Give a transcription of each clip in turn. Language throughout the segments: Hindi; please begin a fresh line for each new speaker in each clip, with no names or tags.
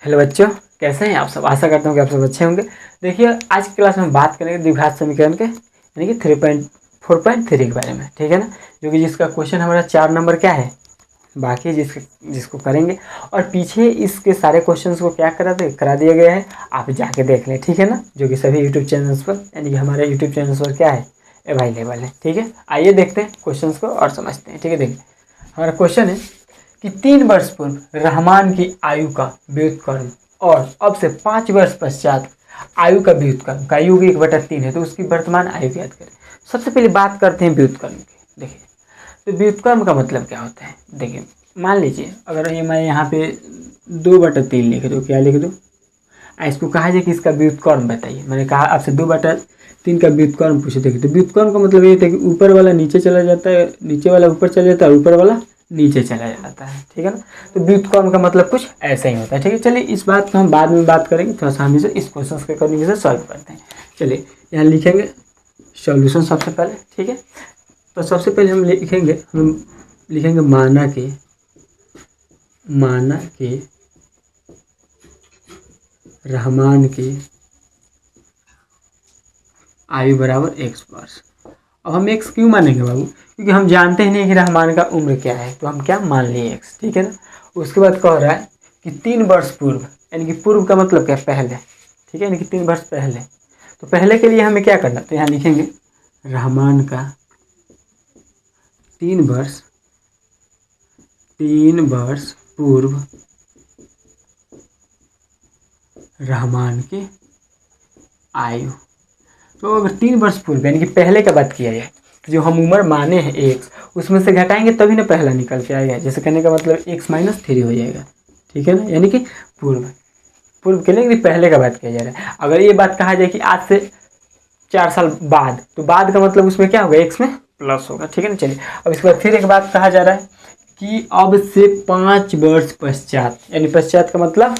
हेलो बच्चों, कैसे हैं आप सब। आशा करता हूँ कि आप सब अच्छे होंगे। देखिए, आज की क्लास में हम बात करेंगे द्विघात समीकरण के यानी कि 3.4.3 के बारे में, ठीक है ना। जो कि जिसका क्वेश्चन हमारा 4 नंबर क्या है, बाकी जिसको करेंगे। और पीछे इसके सारे क्वेश्चंस को क्या करा दिया गया है, आप जाके देख लें, ठीक है ना। जो कि सभी यूट्यूब चैनल्स पर यानी कि हमारे यूट्यूब चैनल्स पर क्या है, अवेलेबल है, ठीक है। आइए देखते हैं क्वेश्चन को और समझते हैं, ठीक है। देखिए, हमारा क्वेश्चन है कि 3 वर्ष पूर्व रहमान की आयु का व्युत्क्रम और अब से 5 वर्ष पश्चात आयु का व्युत्क्रम का योग 1/3 है, तो उसकी वर्तमान आयु ज्ञात करें। सबसे पहले बात करते हैं व्युत्क्रम की। देखिए, तो व्युत्क्रम का मतलब क्या होता है। देखिए, मान लीजिए अगर ये मैं यहाँ पे 2/3 लिख दूँ, क्या लिख दूँ, इसको कहा जाए कि इसका व्युत्क्रम बताइए। मैंने कहा आपसे 2/3 का व्युत्क्रम पूछे। देखिए, तो व्युत्क्रम का मतलब ये था कि ऊपर वाला नीचे चला जाता है, नीचे वाला ऊपर चला जाता है, ऊपर वाला नीचे चला जाता है, ठीक है ना। तो व्युत्क्रम का मतलब कुछ ऐसा ही होता है, ठीक है। चलिए, इस बात को हम बाद में बात करेंगे। थोड़ा सा हम इसे इस क्वेश्चन के अकॉर्डिंग से सॉल्व करते हैं। चलिए, यहाँ लिखेंगे सॉल्यूशन सबसे पहले, ठीक है। तो सबसे पहले हम लिखेंगे माना के रहमान की आयु बराबर x वर्ष। अब हम x क्यों मानेंगे बाबू, क्योंकि हम जानते ही नहीं कि रहमान का उम्र क्या है, तो हम क्या मान लिए x, ठीक है ना। उसके बाद कह रहा है कि 3 वर्ष पूर्व, यानी कि पूर्व का मतलब क्या, पहले, ठीक है, यानी कि 3 वर्ष पहले। तो पहले के लिए हमें क्या करना, तो यहाँ लिखेंगे रहमान का 3 वर्ष पूर्व रहमान की आयु। तो अगर 3 वर्ष पूर्व यानी कि पहले का बात किया जाए, जो हम उम्र माने हैं एक्स, उसमें से घटाएंगे तभी ना पहला निकल के आएगा। जैसे कहने का मतलब x-3 हो जाएगा, ठीक है ना। यानी कि पूर्व के लिए पहले का बात किया जा रहा है। अगर ये बात कहा जाए कि आज से 4 साल बाद, तो बाद का मतलब उसमें क्या होगा, x में प्लस होगा, ठीक है ना। चलिए, अब इसके बाद फिर एक बात कहा जा रहा है कि अब से 5 वर्ष पश्चात, यानी पश्चात का मतलब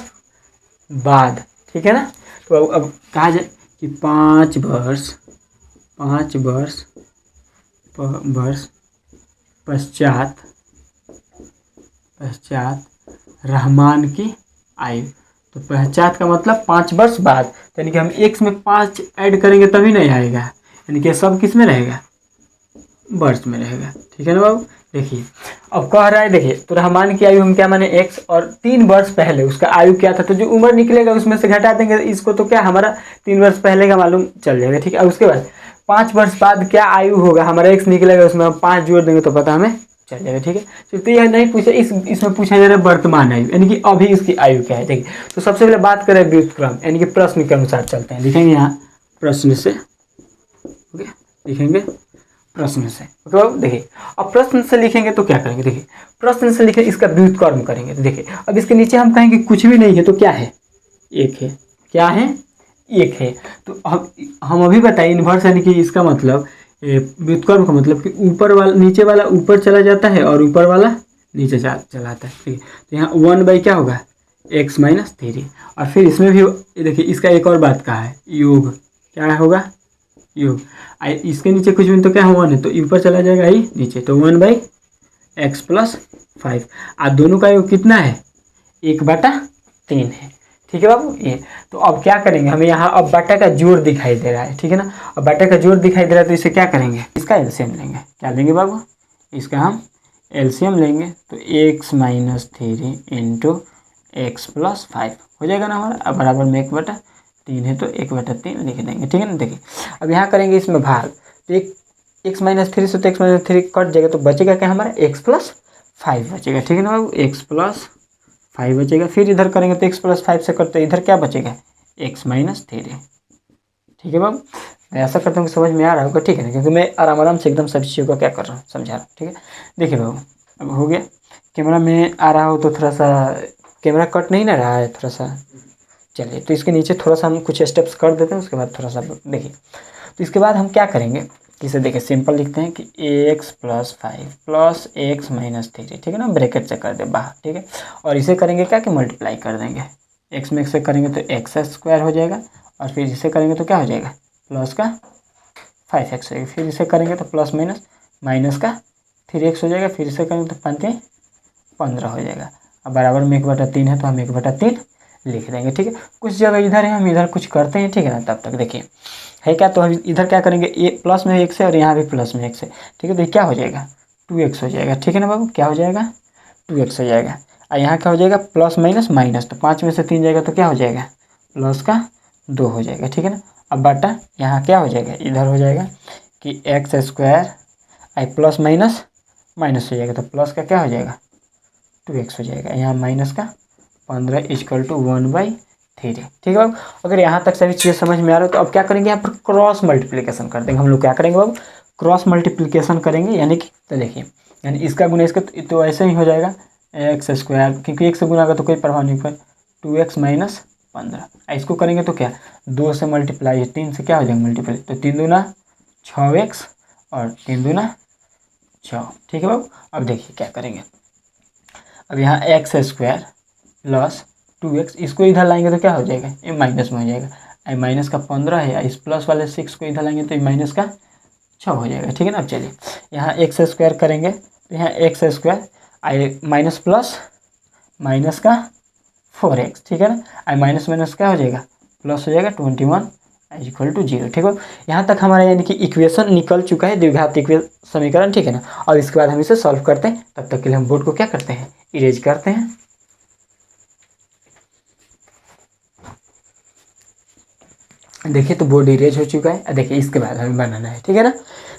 बाद, ठीक है ना। तो अब कहा जाए कि 5 वर्ष पश्चात रहमान की आयु। तो पश्चात का मतलब 5 वर्ष बाद, यानी कि हम x में 5 ऐड करेंगे तभी नहीं आएगा, यानी कि सब किस में रहेगा, वर्ष में रहेगा, ठीक है ना बाबू। देखिए, अब कह रहा है, देखिए, तो रहमान की आयु हम क्या माने x, और 3 वर्ष पहले उसका आयु क्या था, तो जो उम्र निकलेगा उसमें से घटा देंगे इसको, तो क्या हमारा 3 वर्ष पहले का मालूम चल जाएगा, ठीक है। उसके बाद 5 वर्ष बाद क्या आयु होगा, हमारा x निकलेगा, उसमें हम 5 जोड़ देंगे तो पता हमें चल जाएगा, ठीक है। तो यह नहीं पूछा, इसमें पूछा जा रहा है वर्तमान आयु, यानी कि अभी इसकी आयु क्या है। देखिए, तो सबसे पहले बात करें व्युत्क्रम, यानी कि प्रश्न के अनुसार चलते हैं। लिखेंगे यहाँ प्रश्न से, ओके, लिखेंगे प्रश्न से, ओके। देखिए, अब प्रश्न से लिखेंगे तो क्या करेंगे, देखिए, प्रश्न से लिखे इसका व्युत्क्रम करेंगे। तो देखिए, अब इसके नीचे हम कहेंगे कुछ भी नहीं है, तो क्या है, एक है, क्या है, एक है। तो हम अभी बताइए, इन्वर्स यानी कि इसका मतलब व्युत्क्रम का मतलब कि ऊपर वाला नीचे वाला ऊपर चला जाता है और ऊपर वाला नीचे चला आता है, ठीक है। तो यहाँ 1 क्या होगा, x-3। और फिर इसमें भी देखिए, इसका एक और बात कहा है, योग, क्या होगा, योग। इसके नीचे कुछ भी तो क्या है, 1 है, तो ऊपर चला जाएगा ही नीचे, तो 1/x+5। आप दोनों का योग कितना है, 1/3 है, ठीक है बाबू। ये तो अब क्या करेंगे, हमें यहाँ अब बटा का जोड़ दिखाई दे रहा है, ठीक है ना। अब बटा का जोड़ दिखाई दे रहा है, तो इसे क्या करेंगे, इसका एलसीएम लेंगे। क्या लेंगे बाबू, इसका हम एलसीएम लेंगे, तो x-3 इंटू x+5 हो जाएगा ना हमारा। अब बराबर में 1/3 है, तो 1/3 लिख देंगे, ठीक है ना। देखिए, अब यहाँ करेंगे इसमें भाग, तो x-3 से तो x-3 कट जाएगा, तो बचेगा क्या हमारा, x+5 बचेगा, ठीक है ना बाबू, x+5 बचेगा। फिर इधर करेंगे तो x+5 से करते इधर क्या बचेगा, x-3, ठीक है बाबू। मैं ऐसा करता हूँ कि समझ में आ रहा होगा, ठीक है ना, क्योंकि मैं आराम से एकदम सभी चीज़ों का क्या कर रहा हूँ, समझा रहा हूँ, ठीक है। देखिए बाबू, अब हो गया, कैमरा में आ रहा हो तो थोड़ा सा कैमरा कट नहीं ना रहा है थोड़ा सा। चलिए, तो इसके नीचे थोड़ा सा हम कुछ स्टेप्स कर देते हैं, उसके बाद थोड़ा सा देखिए। तो इसके बाद हम क्या करेंगे, इसे देखिए सिंपल लिखते हैं कि x+5 प्लस x-3, ठीक है ना, ब्रैकेट से कर दे बाहर, ठीक है। और इसे करेंगे क्या कि मल्टीप्लाई कर देंगे, x में से करेंगे तो x² हो जाएगा, और फिर इसे करेंगे तो क्या हो जाएगा, प्लस का 5x हो जाएगा। फिर इसे करेंगे तो प्लस माइनस का 3x हो जाएगा। फिर इसे करेंगे तो 5×3 15 हो जाएगा। अब बराबर में 1/3 है, तो हम 1/3 लिख देंगे। ठीक है, कुछ जगह इधर है, हम इधर कुछ करते हैं। ठीक है ना, तब तक देखिए है क्या, तो हम इधर क्या करेंगे, ए प्लस में x है और यहाँ भी प्लस में x है। ठीक है, तो ये क्या हो जाएगा 2x हो जाएगा। ठीक है ना बाबू, क्या हो जाएगा 2x हो जाएगा। और यहाँ क्या हो जाएगा प्लस माइनस माइनस, तो 5 में से 3 जाएगा तो क्या हो जाएगा प्लस का 2 हो जाएगा। ठीक है ना, अब बटा यहाँ क्या हो जाएगा, इधर हो जाएगा कि एक्स स्क्वायर आई प्लस माइनस माइनस हो जाएगा, तो प्लस का क्या हो जाएगा 2x हो जाएगा। यहाँ माइनस का 15 इक्वल टू 1/3। ठीक है बाबू, अगर यहाँ तक सभी चीज़ें समझ में आ रहा है तो अब क्या करेंगे, यहाँ पर क्रॉस मल्टीप्लिकेशन कर देंगे हम लोग। क्या करेंगे बाबू, क्रॉस मल्टीप्लिकेशन करेंगे, यानी कि तो देखिए यानी इसका गुना इसका तो ऐसे ही हो जाएगा एक्स स्क्वायर, क्योंकि एक से गुना का तो कोई प्रभाव नहीं पड़े, 2x माइनस 15। इसको करेंगे तो क्या 2 से मल्टीप्लाई, 3 से क्या हो जाएगा मल्टीप्लाई, तो 3 दूना 6x और 3 दूना 6। ठीक है बाबू, अब देखिए क्या करेंगे, अब यहाँ एक्स स्क्वायर प्लस 2x, इसको इधर लाएंगे तो क्या हो जाएगा ये माइनस में हो जाएगा। आई माइनस का 15 है, इस प्लस वाले 6 को इधर लाएंगे तो ये माइनस का 6 हो जाएगा। ठीक है ना, अब चलिए यहाँ एक्स स्क्वायर करेंगे तो यहाँ एक्स स्क्वायर आई माइनस प्लस माइनस का 4x। ठीक है ना, आई माइनस माइनस क्या हो जाएगा प्लस हो जाएगा 21 इक्वल टू 0। ठीक है, यहाँ तक हमारा यानी कि इक्वेशन निकल चुका है, द्विघात समीकरण। ठीक है ना, और इसके बाद हम इसे सॉल्व करते हैं, तब तक के लिए हम बोर्ड को क्या करते हैं इरेज करते हैं। देखिए तो बोर्ड इरेज हो चुका है। देखिए इसके बाद हमें बनाना है। ठीक है ना,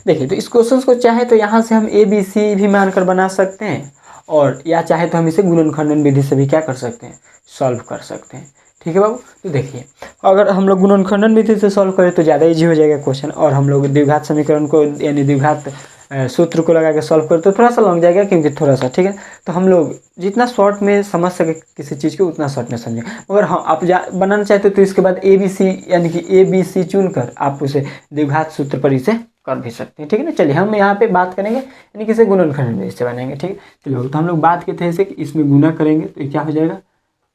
देखिए तो इस क्वेश्चन को चाहे तो यहाँ से हम ABC भी मानकर बना सकते हैं, और या चाहे तो हम इसे गुणन खंडन विधि से भी क्या कर सकते हैं सॉल्व कर सकते हैं। ठीक है बाबू, तो देखिए अगर हम लोग गुणन खंडन विधि से सॉल्व करें तो ज़्यादा इजी हो जाएगा क्वेश्चन, और हम लोग द्विघात समीकरण को यानी द्विघात सूत्र को लगा के सॉल्व करें तो थोड़ा सा लॉन्ग जाएगा, क्योंकि थोड़ा सा। ठीक है, तो हम लोग जितना शॉर्ट में समझ सके किसी चीज़ को उतना शॉर्ट में समझें। मगर हाँ आप बनाना चाहते तो इसके बाद ABC यानी कि ABC चुनकर आप उसे द्विघात सूत्र पर इसे कर भी सकते हैं। ठीक है ना, चलिए हम यहाँ पे बात करेंगे यानी कि इसे गुणनखंड में से बनाएंगे। ठीक है, चलो तो हम लोग बात करते हैं इसे कि इसमें गुना करेंगे तो ये क्या हो जाएगा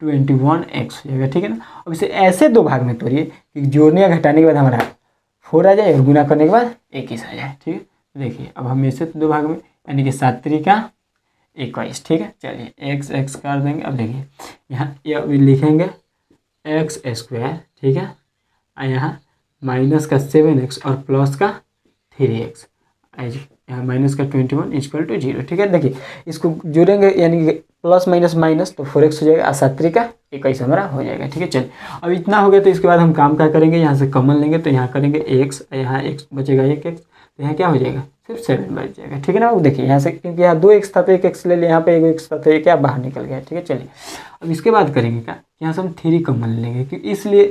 21x हो जाएगा। ठीक है ना, अब इसे ऐसे दो भाग में तोड़िए कि जोड़ने या घटाने के बाद हमारा 4 आ जाए और गुना करने के बाद 21 आ जाए। ठीक है, देखिए अब हम इसे दो भाग में यानी कि 7 त्रिका 21। ठीक है, चलिए एक्स एक्स कर देंगे। अब देखिए यहाँ ये लिखेंगे एक्स स्क्वायर। ठीक है, और यहाँ माइनस का 7x और प्लस का 3x, यहाँ माइनस का 21 इक्वल टू 0। ठीक है, देखिए इसको जोड़ेंगे यानी कि प्लस माइनस माइनस तो 4x हो जाएगा, 7 त्रिका 21 हमारा हो जाएगा। ठीक है, चलिए अब इतना हो गया तो इसके बाद हम काम क्या करेंगे, यहाँ से कॉमन लेंगे तो यहाँ करेंगे x, यहाँ x बचेगा 1x, तो यहाँ क्या हो जाएगा सिर्फ 7 बच जाएगा। ठीक है ना, वो देखिए यहाँ से क्योंकि यहाँ 2x था तो 1x ले लिया, यहाँ पे 1x था तो ये क्या बाहर निकल गया। ठीक है, चलिए अब इसके बाद करेंगे क्या, यहाँ से हम 3 कॉमन लेंगे, क्योंकि इसलिए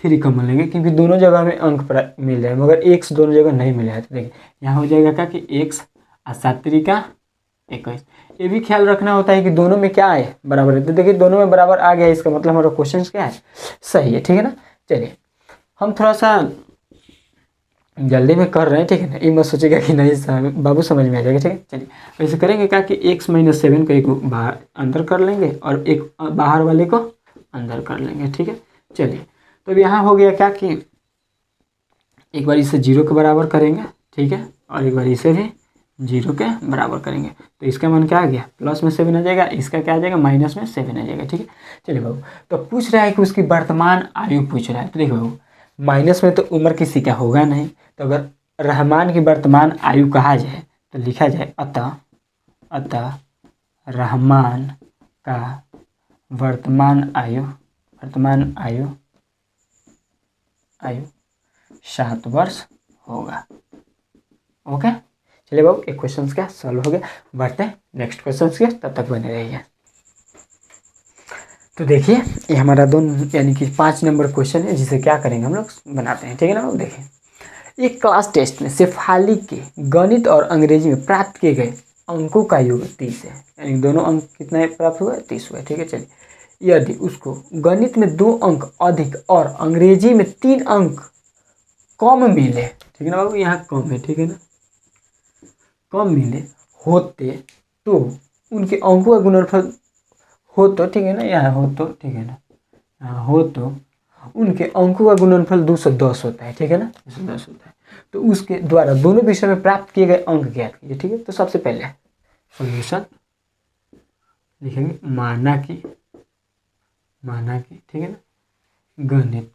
3 कॉमन लेंगे क्योंकि दोनों जगह में अंक मिल जाए, मगर x दोनों जगह नहीं मिला है। तो देखिए यहाँ हो जाएगा क्या कि x और 7 त्रिका 21। ये भी ख्याल रखना होता है कि दोनों में क्या है बराबर है, तो देखिए दोनों में बराबर आ गया, इसका मतलब हमारा क्वेश्चन क्या है सही है। ठीक है ना, चलिए हम थोड़ा सा जल्दी में कर रहे हैं। ठीक है ना, ये मत सोचेगा कि नहीं बाबू समझ में आ जाएगा। ठीक है, चलिए वैसे करेंगे क्या कि x माइनस 7 को एक बाहर अंदर कर लेंगे और एक बाहर वाले को अंदर कर लेंगे। ठीक है, चलिए तो अब यहाँ हो गया क्या कि एक बार इसे 0 के बराबर करेंगे। ठीक है, और एक बार इसे भी 0 के बराबर करेंगे तो इसका मान क्या आ गया प्लस में 7 आ जाएगा, इसका क्या आ जाएगा माइनस में 7 आ जाएगा। ठीक है, चलिए बाबू तो पूछ रहा है कि उसकी वर्तमान आयु पूछ रहा है, तो देखो बाबू माइनस में तो उम्र किसी का होगा नहीं, तो अगर रहमान की वर्तमान आयु कहा जाए तो लिखा जाए अतः रहमान का वर्तमान आयु 7 वर्ष होगा। ओके, चलिए बाबू एक क्वेश्चन क्या सॉल्व हो गया, बढ़ते हैं नेक्स्ट क्वेश्चन के, तब तक बने रहिए। तो देखिए ये हमारा यानी कि 5 नंबर क्वेश्चन है, जिसे क्या करेंगे हम लोग बनाते हैं। ठीक है ना बाबू, देखिए एक क्लास टेस्ट में शेफाली के गणित और अंग्रेजी में प्राप्त किए गए अंकों का योग 30 है, यानी दोनों अंक कितने प्राप्त हुए 30 हुए। ठीक है, चलिए यदि उसको गणित में 2 अंक अधिक और अंग्रेजी में 3 अंक कम मिले, ठीक है ना बाबू, यहाँ कम है, ठीक है ना, कम मिले होते तो उनके अंकों का गुणनफल हो तो, ठीक है ना, यहाँ हो तो, ठीक है ना, यहाँ हो तो उनके अंकों का गुणनफल 210 होता है। ठीक है ना, 210 होता है, तो उसके द्वारा दोनों विषय में प्राप्त किए गए अंक ज्ञात कीजिए। ठीक है, तो सबसे पहले सॉल्यूशन लिखेंगे, माना कि माना कि, ठीक है ना, गणित,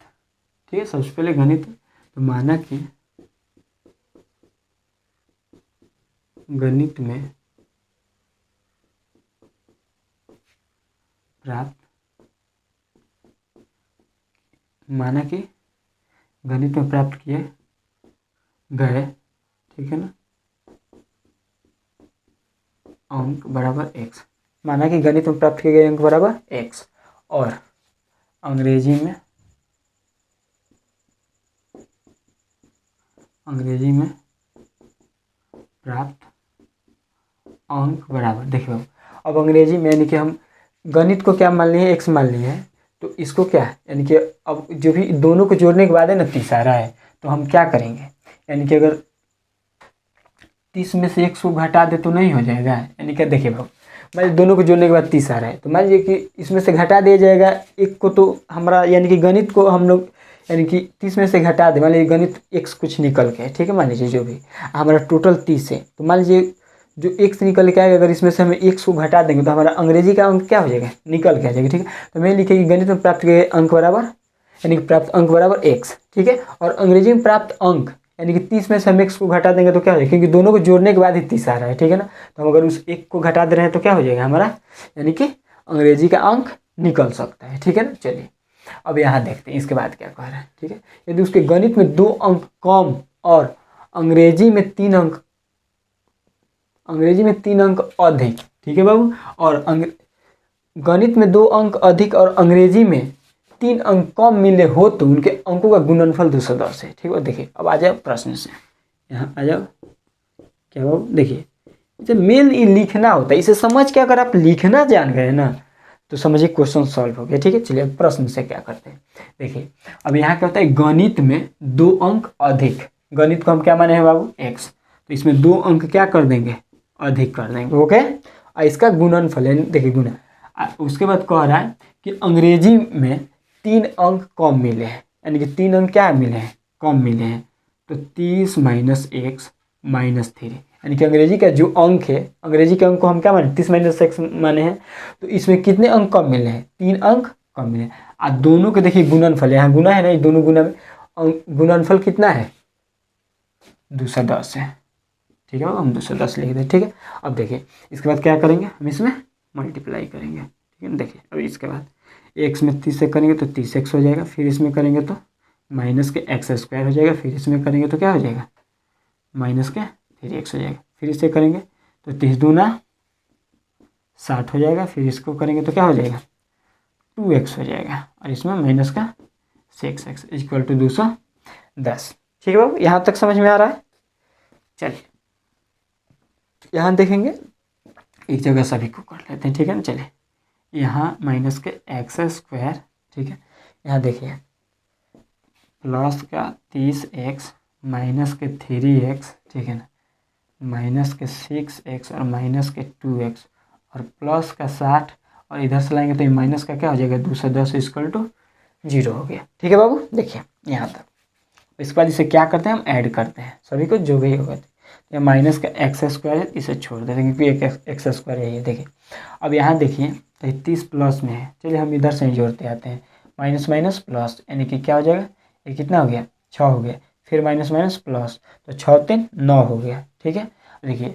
ठीक है, सबसे पहले गणित, तो माना कि गणित में प्राप्त, माना कि गणित में प्राप्त किए गए, ठीक है ना, अंक बराबर x, माना कि गणित में प्राप्त किए गए अंक बराबर x, और अंग्रेजी में प्राप्त अंक बराबर, देखिए अब अंग्रेजी में यानी कि हम गणित को क्या मान लिए, x मान लिए हैं, तो इसको क्या यानी कि अब जो भी दोनों को जोड़ने के बाद है ना 30 आ रहा है, तो हम क्या करेंगे, यानी कि अगर 30 में से 1 को घटा दे तो नहीं हो जाएगा, यानी कि देखिए भाव, मान लीजिए दोनों को जोड़ने के बाद 30 आ रहा है, तो मान लीजिए कि इसमें से घटा दिया जाएगा एक को, तो हमारा यानी कि गणित को हम लोग यानी कि 30 में से घटा दे, मान लीजिए गणित x कुछ निकल के, ठीक है, मान लीजिए जो भी हमारा टोटल 30 है, तो मान लीजिए जो x निकल के आएगा, अगर इसमें से हमें x को घटा देंगे तो हमारा अंग्रेजी का अंक क्या हो जाएगा, निकल के आ जाएगा, ठीक है। तो मैं लिखेगी गणित में प्राप्त किए अंक बराबर, यानी कि प्राप्त अंक बराबर x, ठीक है, और अंग्रेजी में प्राप्त अंक यानी कि 30 में से हम x को घटा देंगे तो क्या हो जाएगा, क्योंकि दोनों को जोड़ने के बाद ही 30 आ रहा है, ठीक है ना, तो हम अगर उस एक को घटा दे रहे हैं तो क्या हो जाएगा हमारा, यानी कि अंग्रेजी का अंक निकल सकता है, ठीक है ना। चलिए अब यहाँ देखते हैं इसके बाद क्या कह रहा है, ठीक है, यदि उसके गणित में 2 अंक कम और अंग्रेजी में 3 अंक अधिक, ठीक है बाबू, और गणित में 2 अंक अधिक और अंग्रेजी में 3 अंक कम मिले हो तो उनके अंकों का गुणनफल 210 है, ठीक है। देखिए अब आ जाओ प्रश्न से, यहाँ आ जाओ, क्या बाबू, देखिए इसे मेन ये लिखना होता है, इसे समझ के अगर आप लिखना जान गए ना तो समझिए क्वेश्चन सॉल्व हो गया, ठीक है। चलिए अब प्रश्न से क्या करते हैं, देखिए अब यहाँ क्या होता है, गणित में 2 अंक अधिक, गणित को हम क्या माने हैं बाबू x, तो इसमें 2 अंक क्या कर देंगे, अधिक कर देंगे, ओके, और इसका गुणनफल है, देखिए गुना, उसके बाद कह रहा है कि अंग्रेजी में 3 अंक कम मिले हैं, यानी कि 3 अंक क्या मिले हैं, कम मिले हैं, तो 30 माइनस x माइनस 3, यानी कि अंग्रेजी का जो अंक है, अंग्रेजी के अंक को हम क्या माने, 30 माइनस x माने हैं, तो इसमें कितने अंक कम मिले हैं, 3 अंक कम मिले हैं। और दोनों के देखिए गुणनफल, यहाँ गुना है ना, ये दोनों गुना में गुणनफल कितना है, 210 है, ठीक है, हम 210 लिख दें, ठीक है। अब देखिए इसके बाद क्या करेंगे, हम इसमें मल्टीप्लाई करेंगे, ठीक है। देखिए अब इसके बाद x में 30 से करेंगे तो 30x हो जाएगा, फिर इसमें करेंगे तो माइनस के x² हो जाएगा, फिर इसमें करेंगे तो क्या हो जाएगा, माइनस के 3x हो जाएगा, फिर इसे करेंगे तो 30 दूना 60 हो जाएगा, फिर इसको करेंगे तो क्या हो जाएगा, 2x हो जाएगा, और इसमें माइनस का 6x इक्वल टू 210, ठीक है बाबू, यहाँ तक समझ में आ रहा है। चलिए यहाँ देखेंगे एक जगह सभी को कर लेते हैं, ठीक है ना। चलिए यहाँ माइनस के x², ठीक है, यहाँ देखिए प्लस का 30x माइनस के 3x, ठीक है ना, माइनस के 6x और माइनस के 2x और प्लस का 60, और इधर से लाएंगे तो ये माइनस का क्या हो जाएगा, 210 इक्वल टू 0 हो गया, ठीक है बाबू। देखिए यहाँ तक, इसके बाद इसे क्या करते हैं, हम ऐड करते हैं सभी को जो भी होगा, ये माइनस का x² है, इसे छोड़ देते हैं क्योंकि एक x² है ये, देखिए अब यहाँ देखिए 30 प्लस में है, चलिए हम इधर से ही जोड़ते आते हैं, माइनस माइनस प्लस, यानी कि क्या हो जाएगा, ये कितना हो गया, 6 हो गया, फिर माइनस माइनस प्लस, तो 6 3 9 हो गया, ठीक है। देखिए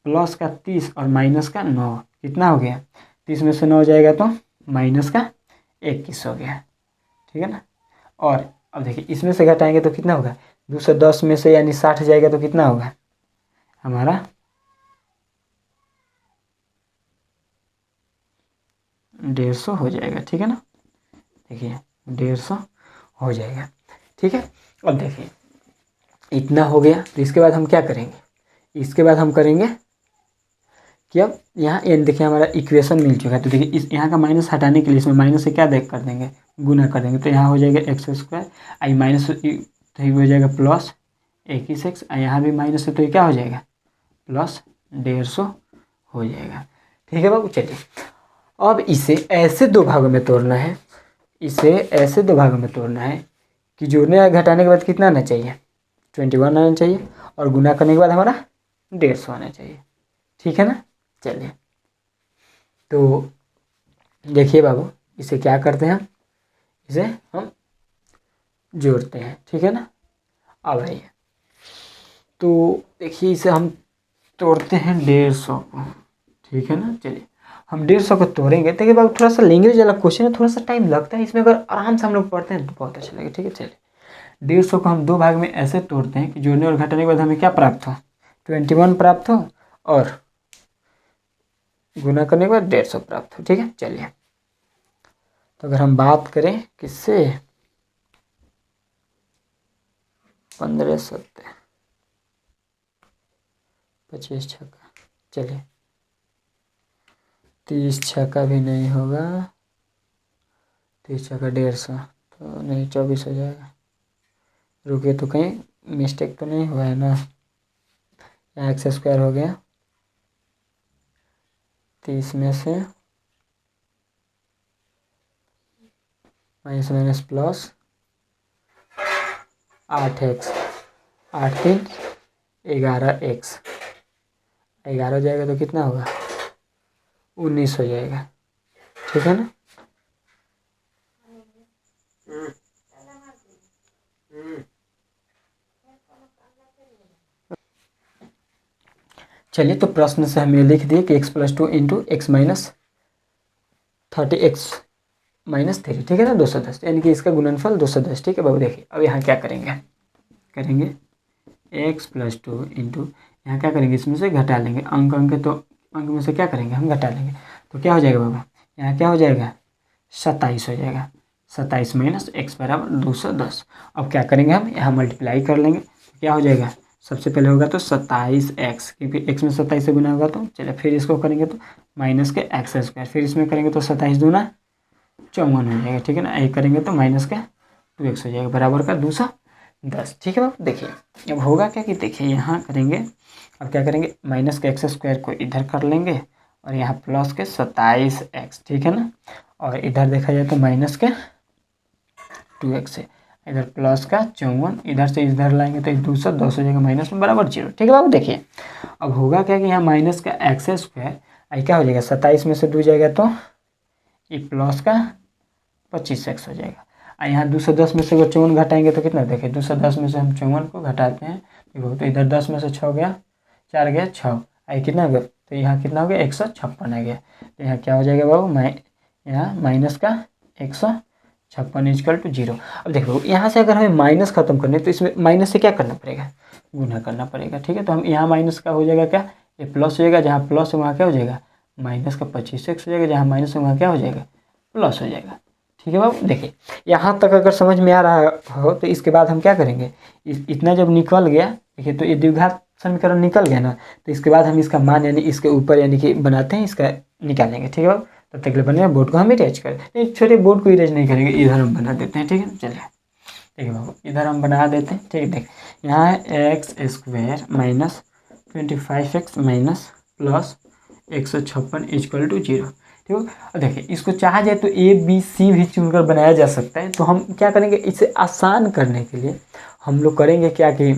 प्लस का 30 और माइनस का 9 कितना हो गया, 30 में से 9 हो जाएगा तो माइनस का 21 हो गया, ठीक है ना। और अब देखिए इसमें से घटाएंगे तो कितना होगा, 210 में से यानी 60 जाएगा तो कितना होगा हमारा 150 हो जाएगा, ठीक है ना। देखिए 150 हो जाएगा, ठीक है। अब देखिए इतना हो गया, तो इसके बाद हम क्या करेंगे, इसके बाद हम करेंगे कि अब यहाँ देखिए हमारा इक्वेशन मिल चुका है, तो देखिए इस यहाँ का माइनस हटाने के लिए इसमें माइनस से क्या देख कर देंगे, गुना कर देंगे, तो यहाँ हो जाएगा x², आई माइनस तो ये हो जाएगा प्लस 21x, यहाँ भी माइनस है तो ये क्या हो जाएगा प्लस 150 हो जाएगा, ठीक है बाबू। चलिए अब इसे ऐसे 2 भागों में तोड़ना है, इसे ऐसे 2 भागों में तोड़ना है कि जोड़ने या घटाने के बाद कितना आना चाहिए, 21 आना चाहिए, और गुना करने के बाद हमारा 150 आना चाहिए, ठीक है ना। चलिए तो देखिए बाबू इसे क्या करते हैं, इसे हम जोड़ते हैं, ठीक है ना। अब आइए, तो देखिए इसे हम तोड़ते हैं 150 को, ठीक है ना। चलिए हम 150 को तोड़ेंगे। देखिए बाबू थोड़ा सा लैंग्वेज वाला क्वेश्चन है, थोड़ा सा टाइम लगता है इसमें, अगर आराम से हम लोग पढ़ते हैं तो बहुत अच्छा लगेगा, ठीक है। चलिए 150 को हम 2 भाग में ऐसे तोड़ते हैं कि जोड़ने और घटाने के बाद हमें क्या प्राप्त हो, 21 प्राप्त हो, और गुना करने के बाद 150 प्राप्त हो, ठीक है। चलिए तो अगर हम बात करें किससे, 15 सत्ते 25 छक्का, चलिए 30 छक्का भी नहीं होगा, 30 छक्का 150 तो नहीं, 24 हो जाएगा। रुकिए तो कहीं मिस्टेक तो नहीं हुआ है ना, यहाँ एक्स स्क्वायर हो गया, 30 में से minus minus plus 8x, 8 3 11x, 11 हो जाएगा तो कितना होगा, 19 हो जाएगा, ठीक है ना। चलिए तो प्रश्न से हम ये लिख दिए कि x+2 into x minus 30x-3, ठीक है ना, 210, यानी कि इसका गुणनफल 210, ठीक है बाबू। देखिए अब यहाँ क्या करेंगे, x+2 इंटू, यहाँ क्या करेंगे, इसमें से घटा लेंगे, तो अंक में से क्या करेंगे, हम घटा लेंगे, तो क्या हो जाएगा बाबू, यहाँ क्या हो जाएगा, 27 हो जाएगा, 27 माइनस x बराबर 210। अब क्या करेंगे, हम यहाँ मल्टीप्लाई कर लेंगे, तो क्या हो जाएगा, सबसे पहले होगा तो 27x, क्योंकि x में 27 से गुना होगा, तो चलिए फिर इसको करेंगे तो माइनस के एक्स स्क्वायर, फिर इसमें करेंगे तो 27 दूना 54 हो जाएगा, ठीक है ना। एक करेंगे तो माइनस का 2x हो जाएगा, बराबर का 210, ठीक है बाबू। देखिए अब होगा क्या कि देखिए यहाँ करेंगे, अब क्या करेंगे, माइनस के एक्स स्क्वायर को इधर कर लेंगे और यहाँ प्लस के 27x, ठीक है ना, और इधर देखा जाए तो माइनस के 2x है, इधर प्लस का 54, इधर से इधर लाएंगे तो 210 हो जाएगा, माइनस में बराबर 0, ठीक है बाबू। देखिए अब होगा क्या कि यहाँ माइनस का एक्स स्क्वायर, आई क्या हो जाएगा, 27 में से 2 जाएगा तो ये प्लस का 25x हो जाएगा, और यहाँ 210 में से अगर 54 घटाएंगे तो कितना, देखिए 210 में से हम 54 को घटाते हैं, देखो तो इधर 10 में से 6 गया, 4 गया 6, आई कितना हो गया, तो यहाँ कितना हो गया, 156 आ गया, तो यहाँ क्या हो जाएगा बाबू, यहाँ माइनस का 156 इक्वल टू 0। अब देखो यहाँ से अगर हमें माइनस खत्म करने तो इसमें माइनस से क्या करना पड़ेगा, गुना करना पड़ेगा, ठीक है। तो हम यहाँ माइनस का हो जाएगा क्या, ये प्लस हो जाएगा, जहाँ प्लस है वहाँ क्या हो जाएगा, माइनस का 25x हो जाएगा, जहाँ माइनस है वहाँ क्या हो जाएगा, प्लस हो जाएगा, ठीक है बाबू। देखिए यहाँ तक अगर समझ में आ रहा हो तो इसके बाद हम क्या करेंगे, इतना जब निकल गया, देखिए तो ये द्विघात समीकरण निकल गया ना, तो इसके बाद हम इसका मान यानी इसके ऊपर यानी कि बनाते हैं, इसका निकालेंगे, ठीक है बाबू। तब तक के लिए बने बोर्ड को हम इरेज करें, नहीं छोटे बोर्ड को इरेज नहीं करेंगे, इधर हम बना देते हैं, ठीक है। चलिए ठीक है बाबू, इधर हम बना देते हैं, ठीक है। देख यहाँ है x square minus 25x minus plus 156 equal to 0, ठीक है। और देखिए इसको चाहा जाए तो ए बी सी भी चुनकर बनाया जा सकता है, तो हम क्या करेंगे, इसे आसान करने के लिए हम लोग करेंगे क्या कि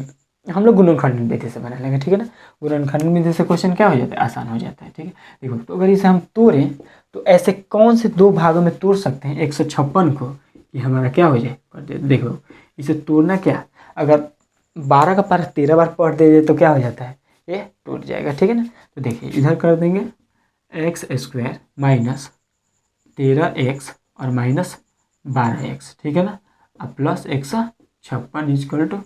हम लोग गुणनखंड विधि से बना लेंगे, ठीक है ना। गुणनखंड विधि से क्वेश्चन क्या हो जाता है, आसान हो जाता है, ठीक है। देखो तो अगर इसे हम तोड़ें तो ऐसे कौन से 2 भागों में तोड़ सकते हैं 156 को, कि हमारा क्या हो जाए, देखो इसे तोड़ना क्या, अगर 12 का पारा 13 बार पढ़ दे तो क्या हो जाता है, ये टूट जाएगा, ठीक है ना। तो देखिए इधर कर देंगे एक्स स्क्वायर माइनस 13x और माइनस 12x, ठीक है ना, अब प्लस 156 इक्वल टू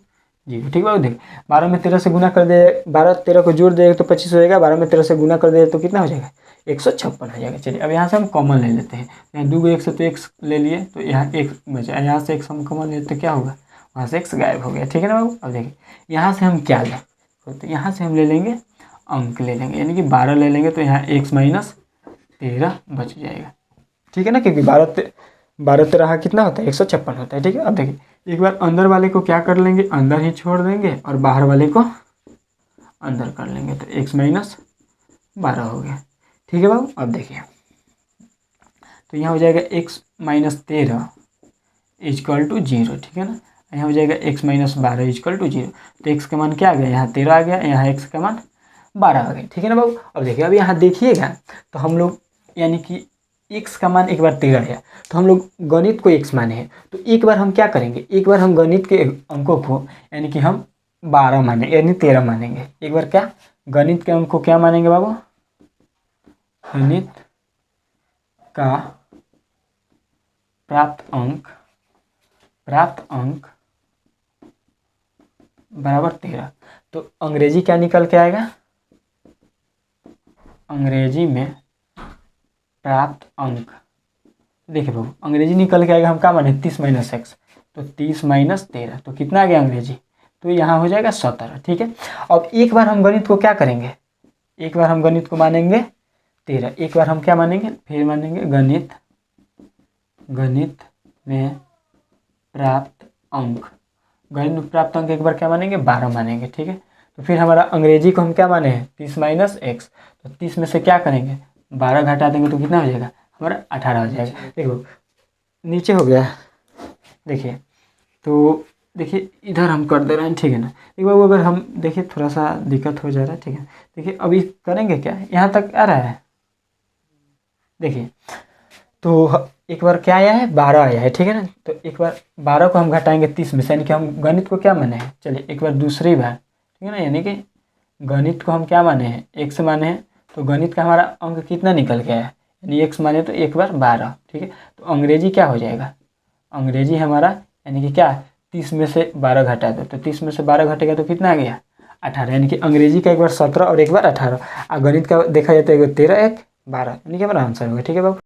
0, ठीक है। देख 12 में 13 से गुना कर दे, 12 13 को जोड़ दे तो 25 हो जाएगा, 12 में 13 से गुना कर दे तो कितना हो जाएगा, 156 हो जाएगा। चलिए अब यहाँ से हम कॉमन ले लेते हैं, यहाँ 2 x है तो x ले लिए, तो यहाँ x बचा, यहाँ से x हम कॉमन लेते तो क्या होगा, वहाँ से x गायब हो गया, ठीक है ना बाबू। अब देखिए यहाँ से हम क्या लें, तो यहाँ से हम ले लेंगे अंक ले लेंगे, यानी कि 12 ले लेंगे, तो यहाँ x माइनस 13 बच जाएगा, ठीक है ना, क्योंकि 12 13 कितना होता है, 156 होता है, ठीक है। अब देखिए एक बार अंदर वाले को क्या कर लेंगे, अंदर ही छोड़ देंगे और बाहर वाले को अंदर कर लेंगे, तो x माइनस 12 हो गया, ठीक है बाबू। अब देखिए तो यहाँ हो जाएगा x माइनस 13 इक्वल टू 0, ठीक है ना, यहाँ हो जाएगा x माइनस 12 इक्वल टू 0, तो x का मान क्या आ गया, यहाँ 13 आ गया, यहाँ x का मान 12 आ गया, ठीक है ना बाबू। अब देखिए अब यहाँ देखिएगा तो हम लोग यानी कि x का मान एक बार 13 है, तो हम लोग गणित को x माने हैं, तो एक बार हम क्या करेंगे, एक बार हम गणित के अंकों को यानी कि हम 12 माने यानी 13 मानेंगे। एक बार क्या गणित के अंक को क्या मानेंगे बाबू, गणित का प्राप्त अंक बराबर 13। तो अंग्रेजी क्या निकल के आएगा, अंग्रेजी में प्राप्त अंक, देखिए बाबू अंग्रेजी निकल के आएगा, हम क्या माने 30 माइनस एक्स, तो 30 माइनस 13, तो कितना आ गया अंग्रेजी, तो यहाँ हो जाएगा 17। ठीक है, अब एक बार हम गणित को क्या करेंगे, एक बार हम गणित को मानेंगे 13, एक बार हम क्या मानेंगे, फिर मानेंगे गणित में प्राप्त अंक, गणित में प्राप्त अंक एक बार क्या मानेंगे 12 मानेंगे। ठीक है, तो फिर हमारा अंग्रेजी को हम क्या माने हैं 30 माइनस एक्स, तो 30 में से क्या करेंगे 12 घटा देंगे तो कितना हो जाएगा हमारा 18 हो जाएगा। देखो नीचे हो गया, देखिए तो देखिए इधर हम कर दे रहे हैं। ठीक है ना, एक बार अगर हम देखिए थोड़ा सा दिक्कत हो जा रहा है। ठीक है, देखिए अभी करेंगे क्या, यहाँ तक आ रहा है, देखिए तो एक बार क्या आया है 12 आया है। ठीक है ना, तो एक बार 12 को हम घटाएंगे 30 में से, यानी कि हम गणित को क्या माने हैं, चलिए एक बार दूसरी बार, ठीक है ना, यानी कि गणित को हम क्या माने हैं x माने हैं, तो गणित का हमारा अंक कितना निकल के आया है, यानी x माने तो एक बार 12। ठीक है, तो अंग्रेजी क्या हो जाएगा, अंग्रेजी हमारा यानी कि क्या 30 में से 12 घटा दो, तो 30 में से 12 घटेगा तो कितना आ गया 18, यानी कि अंग्रेजी का एक बार 17 और एक बार 18, और गणित का देखा जाए तो एक 13 एक 12, यानी कि हमारा आंसर होगा। ठीक है बाबू।